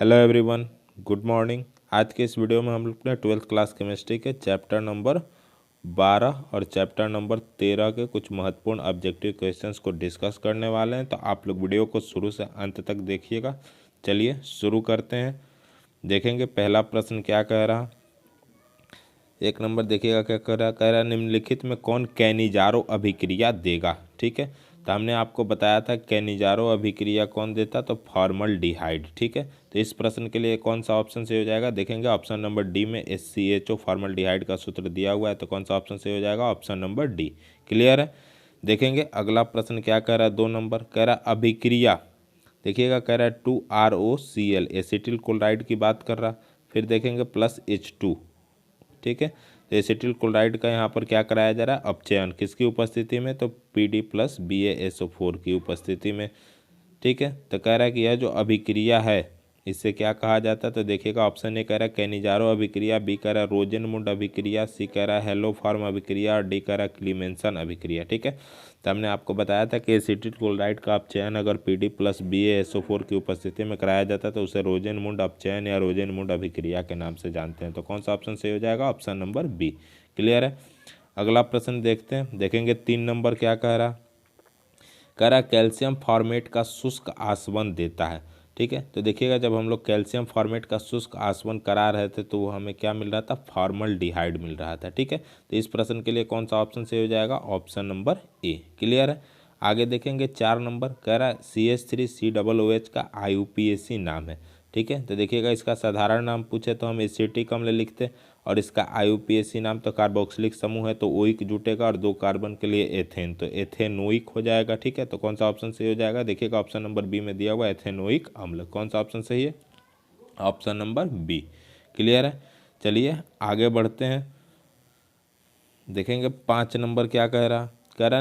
Hello everyone, good morning. आज के इस वीडियो में हम लोग अपने 12th क्लास केमिस्ट्री के चैप्टर नंबर 12 और चैप्टर नंबर 13 के कुछ महत्वपूर्ण ऑब्जेक्टिव क्वेश्चंस को डिस्कस करने वाले हैं। तो आप लोग वीडियो को शुरू से अंत तक देखिएगा। चलिए शुरू करते हैं। देखेंगे पहला प्रश्न क्या कह रहा। एक नंबर देखिएगा क्या कह रहा निम्नलिखित में कौन कैनिजारो अभिक्रिया देगा। ठीक है, तो हमने आपको बताया था कैनिजारो अभिक्रिया कौन देता, तो फॉर्मल्डिहाइड। ठीक है, तो इस प्रश्न के लिए कौन सा ऑप्शन सही हो जाएगा। देखेंगे ऑप्शन नंबर डी में HCHO फॉर्मल्डिहाइड का सूत्र दिया हुआ है, तो कौन सा ऑप्शन सही हो जाएगा, ऑप्शन नंबर डी। क्लियर है। देखेंगे अगला प्रश्न क्या कह रहा है, 2 नंबर कह रहा अभिक्रिया। देखिएगा कह रहा है 2ROCl एसिटिल क्लोराइड की बात कर रहा। फिर देखेंगे +H2। ठीक है, तो एसिटिल क्लोराइड का यहाँ पर क्या कराया जा रहा है, अपचयन। किसकी उपस्थिति में, तो PD + BaSO4 की उपस्थिति में। ठीक है, तो कह रहा है कि यह जो अभिक्रिया है इससे क्या कहा जाता है, तो देखिएगा ऑप्शन ए कह रहा है कैनिजारो अभिक्रिया, बी कह रहा है रोजेनमुंड अभिक्रिया, सी कह रहा है हेलोफॉर्म अभिक्रिया और डी कह रहा है क्लीमेंसन अभिक्रिया। ठीक है, तो हमने आपको बताया था कि एसिटिल क्लोराइड का अपचयन अगर PD + BaSO4 की उपस्थिति में कराया जाता है तो उसे रोजेनमुंड अपचयन या रोजेनमुंड अभिक्रिया के नाम से जानते हैं। तो कौन सा ऑप्शन सही हो जाएगा, ऑप्शन नंबर बी। क्लियर है। अगला प्रश्न देखते हैं। देखेंगे 3 नंबर क्या कह रहा कैल्शियम फॉर्मेट का शुष्क आसवन देता है। ठीक है, तो देखिएगा जब हम लोग कैल्शियम फॉर्मेट का शुष्क आसवन करा रहे थे तो वो हमें क्या मिल रहा था, फॉर्मल्डिहाइड मिल रहा था। ठीक है, तो इस प्रश्न के लिए कौन सा ऑप्शन सही हो जाएगा, ऑप्शन नंबर ए। क्लियर है। आगे देखेंगे 4 नंबर कह रहा है CH3COOH का IUPAC नाम है। ठीक है, तो देखिएगा इसका साधारण नाम पूछे तो हम एसिटिक अम्ल लिखते, और इसका IUPAC नाम तो कार्बोक्सिलिक समूह है तो ओइक जुटेगा, और 2 कार्बन के लिए एथेन, तो एथेनोइक हो जाएगा। ठीक है, तो कौन सा ऑप्शन सही हो जाएगा, देखिएगा ऑप्शन नंबर बी में दिया हुआ एथेनोइक अम्ल। कौन सा ऑप्शन सही है, ऑप्शन नंबर बी। क्लियर है। चलिए आगे बढ़ते हैं। देखेंगे 5 नंबर क्या कह रहा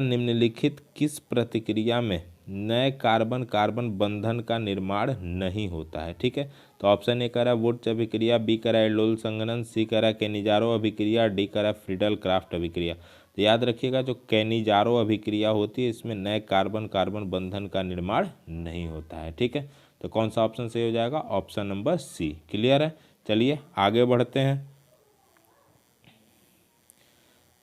निम्नलिखित किस प्रतिक्रिया में नए कार्बन कार्बन बंधन का निर्माण नहीं होता है। ठीक है, तो ऑप्शन ए कह रहा है वुड्स अभिक्रिया, बी कह रहा है एल्डोल संघनन, सी कह रहा है कैनिजारो अभिक्रिया, डी कह रहा है फ्रीडल क्राफ्ट अभिक्रिया। तो याद रखिएगा जो कैनिजारो अभिक्रिया होती है इसमें नए कार्बन कार्बन बंधन का निर्माण नहीं होता है। ठीक है, तो कौन सा ऑप्शन सही हो जाएगा, ऑप्शन नंबर सी। क्लियर है। चलिए आगे बढ़ते हैं।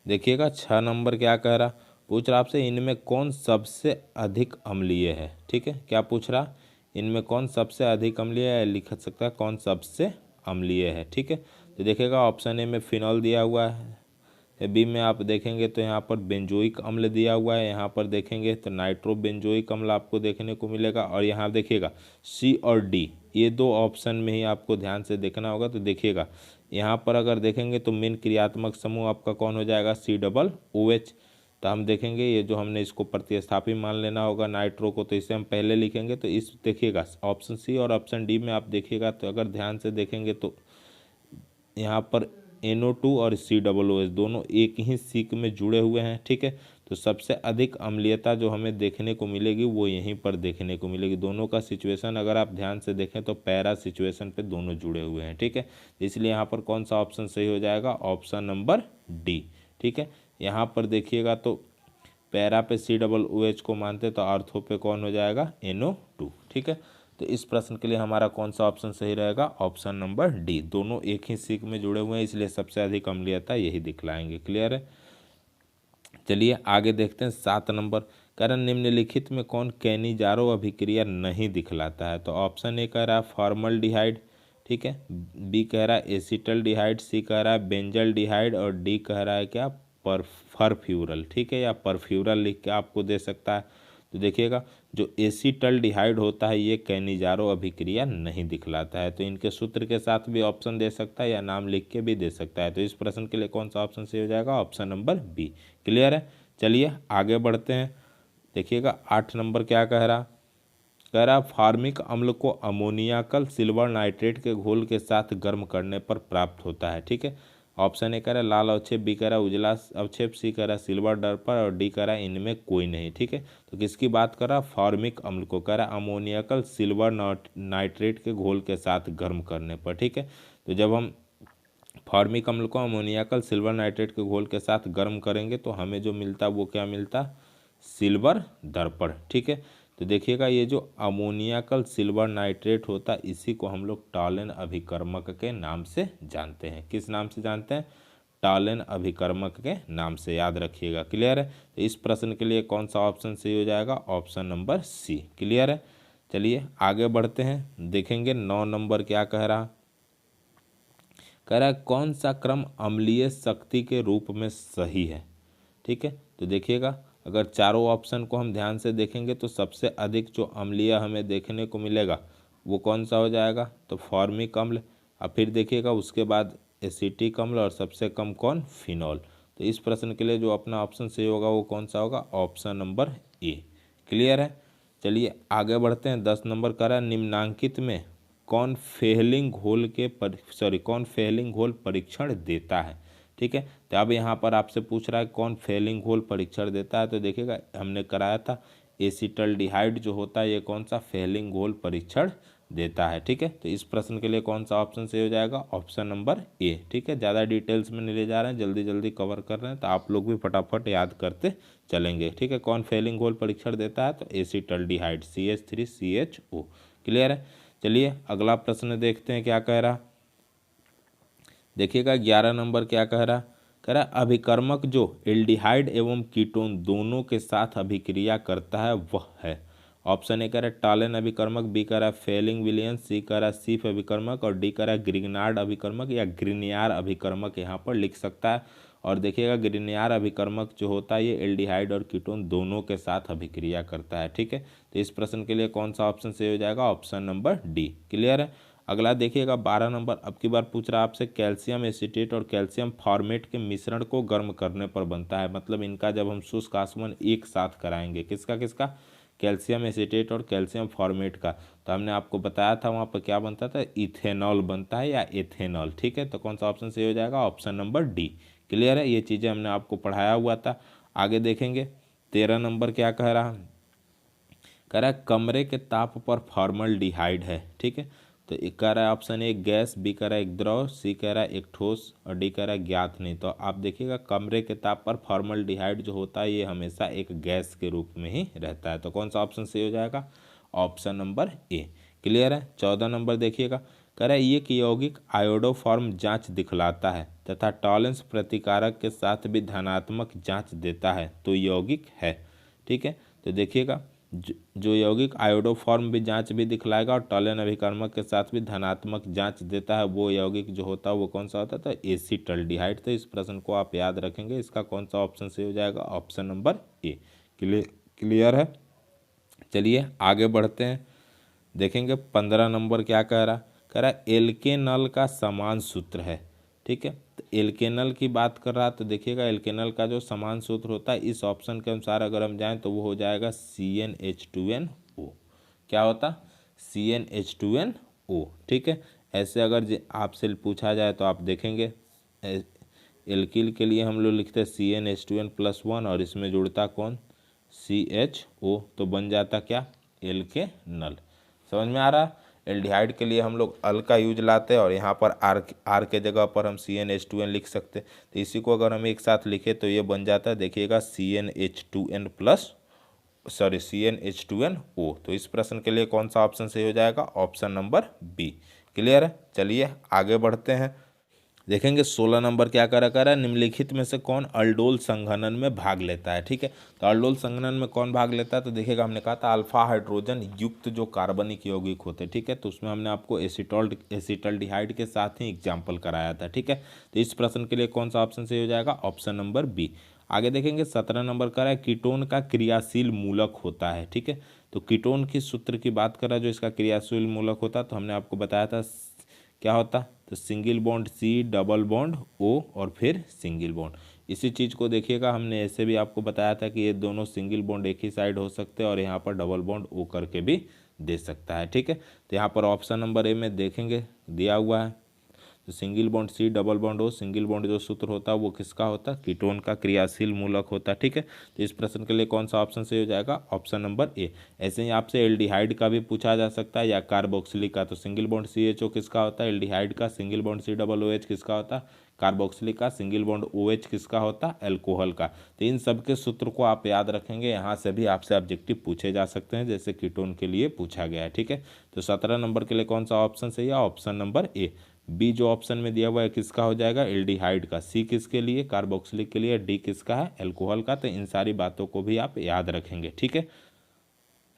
देखिएगा 6 नंबर क्या कह रहा, पूछ रहा आपसे इनमें कौन सबसे अधिक अम्लीय है। ठीक है, क्या पूछ रहा, इनमें कौन सबसे अधिक अम्लीय है, लिख सकता है कौन सबसे अम्लीय है। ठीक है, तो देखिएगा ऑप्शन ए में फिनॉल दिया हुआ है, बी में आप देखेंगे तो यहाँ पर बेंजोइक अम्ल दिया हुआ है, यहाँ पर देखेंगे तो नाइट्रो बेंजोइक अम्ल आपको देखने को मिलेगा, और यहाँ देखिएगा सी और डी, ये 2 ऑप्शन में ही आपको ध्यान से देखना होगा। तो देखिएगा यहाँ पर अगर देखेंगे तो मेन क्रियात्मक समूह आपका कौन हो जाएगा, COOH। तो हम देखेंगे ये जो हमने इसको प्रतिस्थापी मान लेना होगा नाइट्रो को, तो इसे हम पहले लिखेंगे। तो इस देखिएगा ऑप्शन सी और ऑप्शन डी में आप देखिएगा तो अगर ध्यान से देखेंगे तो यहाँ पर NO2 और COOH दोनों एक ही सीक में जुड़े हुए हैं। ठीक है, तो सबसे अधिक अम्लीयता जो हमें देखने को मिलेगी वो यहीं पर देखने को मिलेगी। दोनों का सिचुएशन अगर आप ध्यान से देखें तो पैरा सिचुएशन पे दोनों जुड़े हुए हैं। ठीक है, इसलिए यहाँ पर कौन सा ऑप्शन सही हो जाएगा, ऑप्शन नंबर डी। ठीक है, यहाँ पर देखिएगा तो पैरा पे COOH को मानते तो आर्थो पे कौन हो जाएगा, NO2। ठीक है, तो इस प्रश्न के लिए हमारा कौन सा ऑप्शन सही रहेगा, ऑप्शन नंबर डी। दोनों एक ही सीक में जुड़े हुए हैं इसलिए सबसे अधिक अम्लीयता यही दिखलाएंगे। क्लियर है। चलिए आगे देखते हैं 7 नंबर कारण निम्नलिखित में कौन कैनिजारो अभिक्रिया नहीं दिखलाता है। तो ऑप्शन ए कह रहा है फॉर्मल्डिहाइड, ठीक है, बी कह रहा है एसिटल्डिहाइड, सी कह रहा है बेंजल्डिहाइड, और डी कह रहा है क्या, परफ्यूरल। ठीक है, या परफ्यूरल लिख के आपको दे सकता है। तो देखिएगा जो एसिटल्डिहाइड होता है ये कैनिजारो अभिक्रिया नहीं दिखलाता है, तो इनके सूत्र के साथ भी ऑप्शन दे सकता है या नाम लिख के भी दे सकता है। तो इस प्रश्न के लिए कौन सा ऑप्शन सही हो जाएगा, ऑप्शन नंबर बी। क्लियर है। चलिए आगे बढ़ते हैं। देखिएगा 8 नंबर क्या कह रहा फार्मिक अम्ल को अमोनियाकल सिल्वर नाइट्रेट के घोल के साथ गर्म करने पर प्राप्त होता है। ठीक है, ऑप्शन ए कह रहा है लाल अवक्षेप, बी कह रहा है उजला अवक्षेप, सी कह रहा है सिल्वर दर्पण, और डी कह रहा है इनमें कोई नहीं। ठीक है, तो किसकी बात कर रहा है, फार्मिक अम्ल को कह रहा है अमोनियाकल सिल्वर नाइट्रेट के घोल के साथ गर्म करने पर। ठीक है, तो जब हम फार्मिक अम्ल को अमोनियाकल सिल्वर नाइट्रेट के घोल के साथ गर्म करेंगे तो हमें जो मिलता वो क्या मिलता, सिल्वर दर्पण। ठीक है, तो देखिएगा ये जो अमोनियाकल सिल्वर नाइट्रेट होता है इसी को हम लोग टॉलन अभिकर्मक के नाम से जानते हैं। किस नाम से जानते हैं? टॉलन अभिकर्मक के नाम से, याद रखिएगा। क्लियर है? तो इस प्रश्न के लिए कौन सा ऑप्शन सही हो जाएगा? Option number C. क्लियर है? चलिए आगे बढ़ते हैं, देखेंगे 9 नंबर क्या कह रहा है कौन सा क्रम अम्लीय शक्ति के रूप में सही है। ठीक है, तो देखिएगा अगर चारों ऑप्शन को हम ध्यान से देखेंगे तो सबसे अधिक जो अम्लीय हमें देखने को मिलेगा वो कौन सा हो जाएगा? तो फॉर्मिक अम्ल। अब फिर देखिएगा उसके बाद एसिटिक अम्ल और सबसे कम कौन? फिनॉल। तो इस प्रश्न के लिए जो अपना ऑप्शन सही होगा वो कौन सा होगा? Option number A. क्लियर है? चलिए आगे बढ़ते हैं। 10 नंबर कह रहा है निम्नांकित में कौन फेहलिंग घोल परीक्षण देता है। ठीक है, तो अब यहाँ पर आपसे पूछ रहा है कौन फेहलिंग घोल परीक्षण देता है। तो देखिएगा हमने कराया था एसिटल्डिहाइड जो होता है ये कौन सा फेहलिंग घोल परीक्षण देता है। ठीक है, तो इस प्रश्न के लिए कौन सा ऑप्शन सही हो जाएगा? Option number A. ठीक है, ज़्यादा डिटेल्स में नहीं ले जा रहे हैं, जल्दी जल्दी कवर कर रहे हैं तो आप लोग भी फटाफट याद करते चलेंगे। ठीक है, कौन फेहलिंग घोल परीक्षण देता है? तो एसिटल्डिहाइड CH3CHO। क्लियर है? चलिए अगला प्रश्न देखते हैं क्या कह रहा। देखिएगा 11 नंबर क्या कह रहा अभिकर्मक जो एल्डिहाइड एवं कीटोन दोनों के साथ अभिक्रिया करता है वह है। ऑप्शन ए कह रहा है टॉलन अभिकर्मक, बी कह रहा है फेलिंग विलियंस, सी कह रहा है सीफ अभिकर्मक और डी कह रहा है ग्रिग्नार्ड अभिकर्मक या ग्रिनियार अभिकर्मक यहाँ पर लिख सकता है। और देखिएगा ग्रिनियार अभिकर्मक जो होता है ये एल्डिहाइड और कीटोन दोनों के साथ अभिक्रिया करता है। ठीक है, तो इस प्रश्न के लिए कौन सा ऑप्शन सही हो जाएगा? Option number D. क्लियर है? अगला देखिएगा 12 नंबर अब की बार पूछ रहा है आपसे कैल्शियम एसीटेट और कैल्शियम फॉर्मेट के मिश्रण को गर्म करने पर बनता है। मतलब इनका जब हम शुष्क आसवन एक साथ कराएंगे, किसका किसका? कैल्शियम एसीटेट और कैल्शियम फॉर्मेट का, तो हमने आपको बताया था वहाँ पर क्या बनता था? इथेनॉल बनता है या एथेनॉल। ठीक है, तो कौन सा ऑप्शन सही हो जाएगा? Option number D. क्लियर है? ये चीज़ें हमने आपको पढ़ाया हुआ था। आगे देखेंगे 13 नंबर क्या कह रहा है कमरे के ताप पर फॉर्मल्डिहाइड है। ठीक है, तो एक कह रहा है ऑप्शन ए गैस, बी कह रहा है एक द्रव, सी कह रहा है एक ठोस और डी कह रहा है ज्ञात नहीं। तो आप देखिएगा कमरे के ताप पर फॉर्मल्डिहाइड जो होता है ये हमेशा एक गैस के रूप में ही रहता है। तो कौन सा ऑप्शन सही हो जाएगा? Option number A. क्लियर है? 14 नंबर देखिएगा कह रहा है ये कि यौगिक आयोडोफॉर्म जांच दिखलाता है तथा टॉलेंस प्रतिकारक के साथ भी धनात्मक जांच देता है तो यौगिक है। ठीक है, तो देखिएगा जो यौगिक आयोडोफॉर्म भी जांच भी दिखलाएगा और टॉलन अभिकर्मक के साथ भी धनात्मक जांच देता है वो यौगिक जो होता है वो कौन सा होता है? तो एसिटल्डिहाइड। तो इस प्रश्न को आप याद रखेंगे, इसका कौन सा ऑप्शन सही हो जाएगा? Option number A. क्लियर है? चलिए आगे बढ़ते हैं, देखेंगे 15 नंबर क्या कह रहा है एल्केनल का समान सूत्र है। ठीक है, तो एल्केनल की बात कर रहा तो देखिएगा एल्केनल का जो समान सूत्र होता है इस ऑप्शन के अनुसार अगर हम जाएं तो वो हो जाएगा CnH2nO। क्या होता? CnH2nO। ठीक है, ऐसे अगर आपसे पूछा जाए तो आप देखेंगे एल्किल के लिए हम लोग लिखते हैं CnH2n+1 और इसमें जुड़ता कौन? CHO, तो बन जाता क्या? एल्केनल। समझ में आ रहा? एल्डिहाइड के लिए हम लोग अल का यूज लाते हैं और यहाँ पर आर के जगह पर हम CnH2n लिख सकते हैं। तो इसी को अगर हम एक साथ लिखें तो ये बन जाता है देखिएगा CnH2NO। तो इस प्रश्न के लिए कौन सा ऑप्शन सही हो जाएगा? Option number B. क्लियर है? चलिए आगे बढ़ते हैं, देखेंगे 16 नंबर क्या करा निम्नलिखित में से कौन अल्डोल संघनन में भाग लेता है। ठीक है, तो अल्डोल संघनन में कौन भाग लेता है? तो देखिएगा हमने कहा था अल्फा हाइड्रोजन युक्त जो कार्बनिक यौगिक होते हैं। ठीक है, तो उसमें हमने आपको एसिटल्डिहाइड के साथ ही एग्जाम्पल कराया था। ठीक है, तो इस प्रश्न के लिए कौन सा ऑप्शन सही हो जाएगा? Option number B. आगे देखेंगे 17 नंबर कह रहा है कीटोन का क्रियाशील मूलक होता है। ठीक है, तो कीटोन की सूत्र की बात कर रहा है जो इसका क्रियाशील मूलक होता है, तो हमने आपको बताया था क्या होता? तो single bond C, double bond O और फिर सिंगल बॉन्ड। इसी चीज़ को देखिएगा हमने ऐसे भी आपको बताया था कि ये दोनों सिंगल बॉन्ड एक ही साइड हो सकते हैं और यहाँ पर डबल बॉन्ड O करके भी दे सकता है। ठीक है, तो यहाँ पर ऑप्शन नंबर ए में देखेंगे दिया हुआ है। तो single bond C double bond O, single bond जो सूत्र होता है वो किसका होता है, कीटोन का क्रियाशील मूलक होता है। ठीक है, तो इस प्रश्न के लिए कौन सा ऑप्शन सही हो जाएगा, ऑप्शन नंबर ए। ऐसे ही आपसे एल्डिहाइड का भी पूछा जा सकता है या कार्बोक्सिलिक का, तो सिंगल बॉन्ड CHO किसका होता है, एल्डिहाइड का। Single bond C double OH किसका होता है, कार्बोक्सिलिक का। सिंगल बॉन्ड OH किसका होता है, एल्कोहल का। तो इन सब के सूत्र को आप याद रखेंगे, यहाँ से भी आपसे ऑब्जेक्टिव पूछे जा सकते हैं जैसे कीटोन के लिए पूछा गया है। ठीक है, तो 17 नंबर के लिए कौन सा ऑप्शन सही है, ऑप्शन नंबर ए। बी जो ऑप्शन में दिया हुआ है किसका हो जाएगा, एल्डिहाइड का। सी किसके लिए, कार्बोक्सिलिक के लिए। डी किसका है, एल्कोहल का। तो इन सारी बातों को भी आप याद रखेंगे। ठीक है,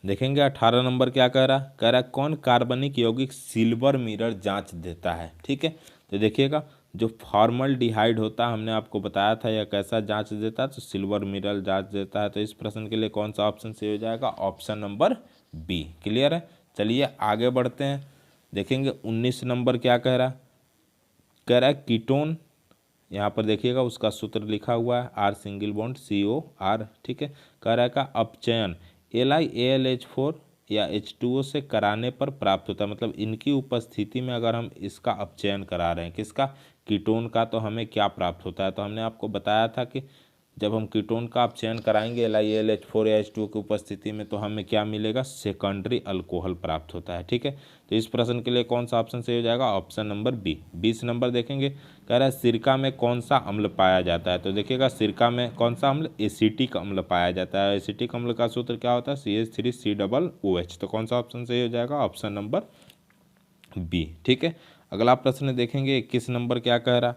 देखेंगे 18 नंबर क्या कह रहा कौन कार्बनिक यौगिक सिल्वर मिरर जांच देता है। ठीक है, तो देखिएगा जो फॉर्मल्डिहाइड होता है हमने आपको बताया था यह कैसा जांच देता है, तो सिल्वर मिरर जांच देता है। तो इस प्रश्न के लिए कौन सा ऑप्शन सही हो जाएगा, ऑप्शन नंबर बी। क्लियर है, चलिए आगे बढ़ते हैं। देखेंगे 19 नंबर क्या कह रहा है कीटोन, यहाँ पर देखिएगा उसका सूत्र लिखा हुआ है R सिंगल बॉन्ड COR। ठीक है, कह रहा है का अपचयन LiAlH4 या H2O से कराने पर प्राप्त होता है। मतलब इनकी उपस्थिति में अगर हम इसका अपचयन करा रहे हैं किसका, कीटोन का, तो हमें क्या प्राप्त होता है। तो हमने आपको बताया था कि जब हम कीटोन का अपचयन कराएंगे LiAlH4 या H2O की उपस्थिति में तो हमें क्या मिलेगा, सेकेंडरी अल्कोहल प्राप्त होता है। ठीक है, तो इस प्रश्न के लिए कौन सा ऑप्शन सही हो जाएगा, ऑप्शन नंबर बी। 20 नंबर देखेंगे, कह रहा है सिरका में कौन सा अम्ल पाया जाता है। तो देखिएगा सिरका में कौन सा अम्ल, एसिटिक अम्ल पाया जाता है। एसिटिक अम्ल का सूत्र क्या होता है, CH3COOH। तो कौन सा ऑप्शन सही हो जाएगा, ऑप्शन नंबर बी। ठीक है, अगला प्रश्न देखेंगे 21 नंबर क्या कह रहा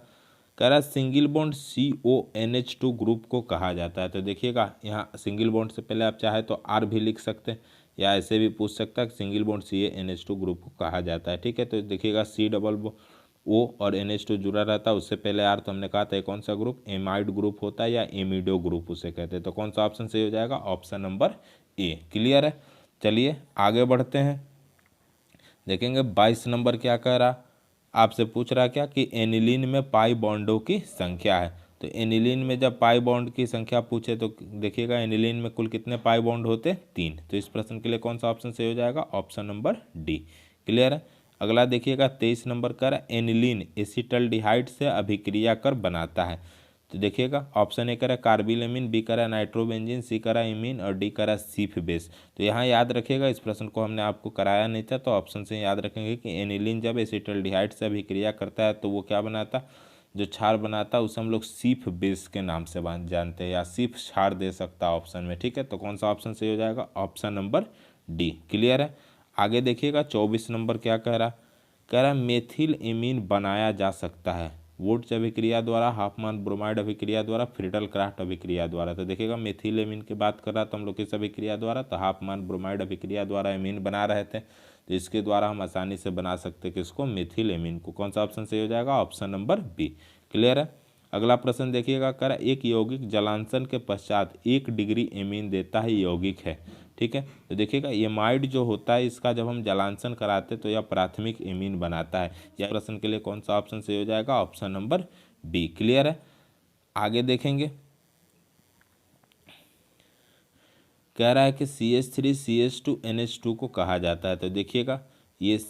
है सिंगल बॉन्ड CONH2 ग्रुप को कहा जाता है। तो देखिएगा यहाँ सिंगल बॉन्ड से पहले आप चाहे तो R भी लिख सकते हैं या ऐसे भी पूछ सकता है सिंगल बॉन्ड CaNH2 ग्रुप को कहा जाता है। ठीक है, तो देखिएगा C डबल O और NH2 जुड़ा रहता है, उससे पहले R, तो हमने कहा था कौन सा ग्रुप, एमाइड ग्रुप होता है या एमिडो ग्रुप उसे कहते हैं। तो कौन सा ऑप्शन सही हो जाएगा, ऑप्शन नंबर ए। क्लियर है, चलिए आगे बढ़ते हैं। देखेंगे 22 नंबर क्या कह रहा, आपसे पूछ रहा क्या कि एनिलीन में पाई बॉन्डों की संख्या है। तो एनिलीन में जब पाई बॉन्ड की संख्या पूछे तो देखिएगा एनिलीन में कुल कितने पाई बॉन्ड होते, 3। तो इस प्रश्न के लिए कौन सा ऑप्शन सही हो जाएगा, ऑप्शन नंबर डी। क्लियर है, अगला देखिएगा 23 नंबर कर एनिलीन एसिटल्डिहाइड से अभिक्रिया कर बनाता है। तो देखिएगा ऑप्शन ए करा कार्बिलेमिन, बी करा नाइट्रोबेंजीन, सी करा इमीन और डी करा सीफ बेस। तो यहाँ याद रखिएगा इस प्रश्न को हमने आपको कराया नहीं था, तो ऑप्शन से याद रखेंगे कि एनिलीन जब एसिटल्डिहाइड से अभिक्रिया करता है तो वो क्या बनाता, जो क्षार बनाता है उसे हम लोग सीफ बेस के नाम से जानते हैं या सीफ क्षार दे सकता है ऑप्शन में। ठीक है, तो कौन सा ऑप्शन सही हो जाएगा, ऑप्शन नंबर डी। क्लियर है, आगे देखिएगा 24 नंबर क्या कह रहा मेथिल एमीन बनाया जा सकता है वुड्स अभिक्रिया द्वारा, हाफमान ब्रोमाइड अभिक्रिया द्वारा, फ्रीडल क्राफ्ट अभिक्रिया द्वारा। तो देखिएगा मेथिल एमीन की बात कर रहा तो हम लोग किस अभिक्रिया द्वारा, तो हाफमान ब्रोमाइड अभिक्रिया द्वारा एमीन बना रहे थे, तो इसके द्वारा हम आसानी से बना सकते हैं किसको, मेथिल एमीन को। कौन सा ऑप्शन सही हो जाएगा, ऑप्शन नंबर बी। क्लियर है, अगला प्रश्न देखिएगा कर एक यौगिक जलांशन के पश्चात 1 डिग्री एमीन देता है यौगिक है। ठीक है, तो देखिएगा एमाइड जो होता है इसका जब हम जलांशन कराते तो यह प्राथमिक एमीन बनाता है। यह प्रश्न के लिए कौन सा ऑप्शन सही हो जाएगा, ऑप्शन नंबर बी। क्लियर है, आगे देखेंगे कह रहा है कि CH3CH2NH2 को कहा जाता है। तो देखिएगा ये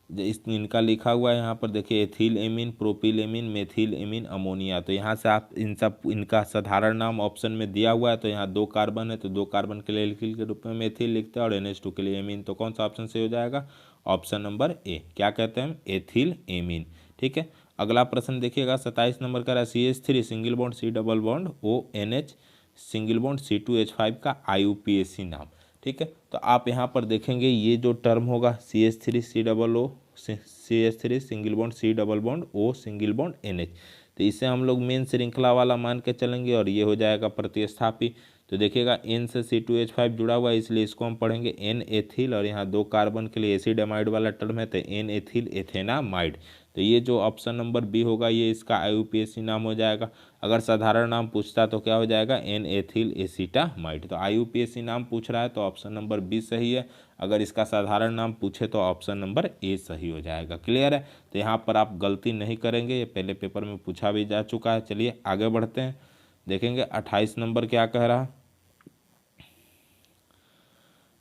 इनका लिखा हुआ है यहाँ पर देखिए ethyl amine, propyl amine, methyl amine, ammonia. तो यहाँ से आप इनका साधारण नाम ऑप्शन में दिया हुआ है, तो यहाँ 2 कार्बन है तो 2 कार्बन के लिए एल्किल के रूप में मेथिल लिखते हैं और NH2 के लिए एमीन। तो कौन सा ऑप्शन सही हो जाएगा, ऑप्शन नंबर ए। क्या कहते हैं, एथिल एमीन। ठीक है, अगला प्रश्न देखिएगा 27 नंबर का CH3 single bond C double bond ONH single bond C2H5 का IUPAC नाम। ठीक है, तो आप यहाँ पर देखेंगे ये जो टर्म होगा CH3 C double O CH3 single bond C double bond O single bond NH, तो इसे हम लोग मेन श्रृंखला वाला मान के चलेंगे और ये हो जाएगा प्रतिस्थापी। तो देखिएगा N से C2H5 जुड़ा हुआ है इसलिए इसको हम पढ़ेंगे N एथिल और यहाँ 2 कार्बन के लिए एसिड एमाइड वाला टर्म है तो N एथिल एथेनामाइड। तो ये जो ऑप्शन नंबर बी होगा ये इसका IUPAC नाम हो जाएगा। अगर साधारण नाम पूछता तो क्या हो जाएगा, N एथिल एसिटामाइड। तो IUPAC नाम पूछ रहा है तो ऑप्शन नंबर बी सही है। अगर इसका साधारण नाम पूछे तो ऑप्शन नंबर ए सही हो जाएगा। क्लियर है, तो यहाँ पर आप गलती नहीं करेंगे, ये पहले पेपर में पूछा भी जा चुका है। चलिए आगे बढ़ते हैं, देखेंगे 28 नंबर क्या कह रहा,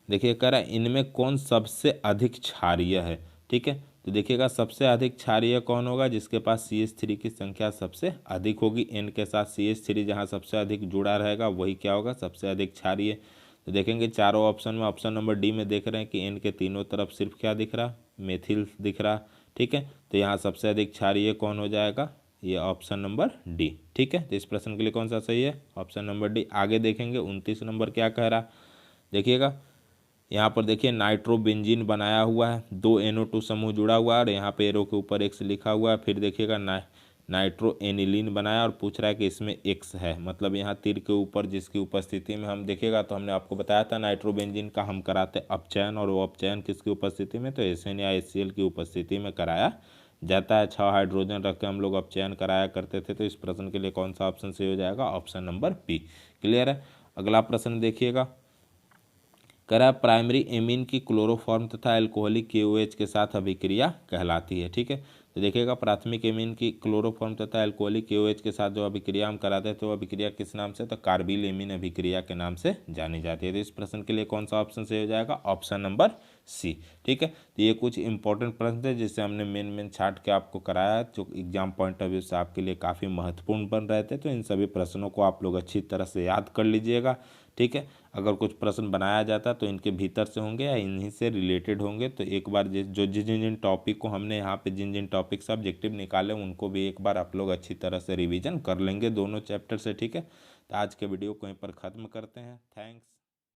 देखिए कह रहा है इनमें कौन सबसे अधिक क्षारीय है। ठीक है, तो देखिएगा सबसे अधिक क्षारीय कौन होगा, जिसके पास CH3 की संख्या सबसे अधिक होगी। N के साथ CH3 जहाँ सबसे अधिक जुड़ा रहेगा वही क्या होगा, सबसे अधिक क्षारीय। तो देखेंगे चारों ऑप्शन में, ऑप्शन नंबर डी में देख रहे हैं कि N के तीनों तरफ सिर्फ क्या दिख रहा, मेथिल दिख रहा। ठीक है, तो यहाँ सबसे अधिक क्षारीय कौन हो जाएगा, ये ऑप्शन नंबर डी। ठीक है, तो इस प्रश्न के लिए कौन सा सही है, ऑप्शन नंबर डी। आगे देखेंगे 29 नंबर क्या कह रहा, देखिएगा यहाँ पर देखिए नाइट्रोबेंजीन बनाया हुआ है, 2 NO2 समूह जुड़ा हुआ है और यहाँ पे एरो के ऊपर X लिखा हुआ है। फिर देखिएगा नाइट्रो एनिलीन बनाया और पूछ रहा है कि इसमें X है, मतलब यहाँ तीर के ऊपर जिसकी उपस्थिति में हम देखिएगा, तो हमने आपको बताया था नाइट्रोबेंजीन का हम कराते अपचयन, और वो अपचयन किसकी उपस्थिति में, तो SN या HCl की उपस्थिति में कराया जाता है। 6 हाइड्रोजन रख के हम लोग अपचयन कराया करते थे। तो इस प्रश्न के लिए कौन सा ऑप्शन सही हो जाएगा, ऑप्शन नंबर पी। क्लियर है। अगला प्रश्न देखिएगा, करा प्राइमरी एमीन की क्लोरोफॉर्म तथा एल्कोहलिक KOH के साथ अभिक्रिया कहलाती है। ठीक है, तो देखिएगा प्राथमिक एमीन की क्लोरोफॉर्म तथा एल्कोहलिक KOH के साथ जो अभिक्रिया हम कराते हैं तो अभिक्रिया किस नाम से, तो कार्बिल एमीन अभिक्रिया के नाम से जानी जाती है। तो इस प्रश्न के लिए कौन सा ऑप्शन सही हो जाएगा, ऑप्शन नंबर सी। ठीक है, तो ये कुछ इंपॉर्टेंट प्रश्न थे जिससे हमने मेन छाट के आपको कराया है, जो एग्जाम पॉइंट ऑफ व्यू से आपके लिए काफ़ी महत्वपूर्ण बन रहे थे। तो इन सभी प्रश्नों को आप लोग अच्छी तरह से याद कर लीजिएगा। ठीक है, अगर कुछ प्रश्न बनाया जाता तो इनके भीतर से होंगे या इन्हीं से रिलेटेड होंगे। तो एक बार जिन जिन टॉपिक को हमने यहाँ पे जिन जिन टॉपिक से ऑब्जेक्टिव निकाले उनको भी एक बार आप लोग अच्छी तरह से रिवीजन कर लेंगे दोनों चैप्टर से। ठीक है, तो आज के वीडियो को यहीं पर ख़त्म करते हैं। थैंक्स।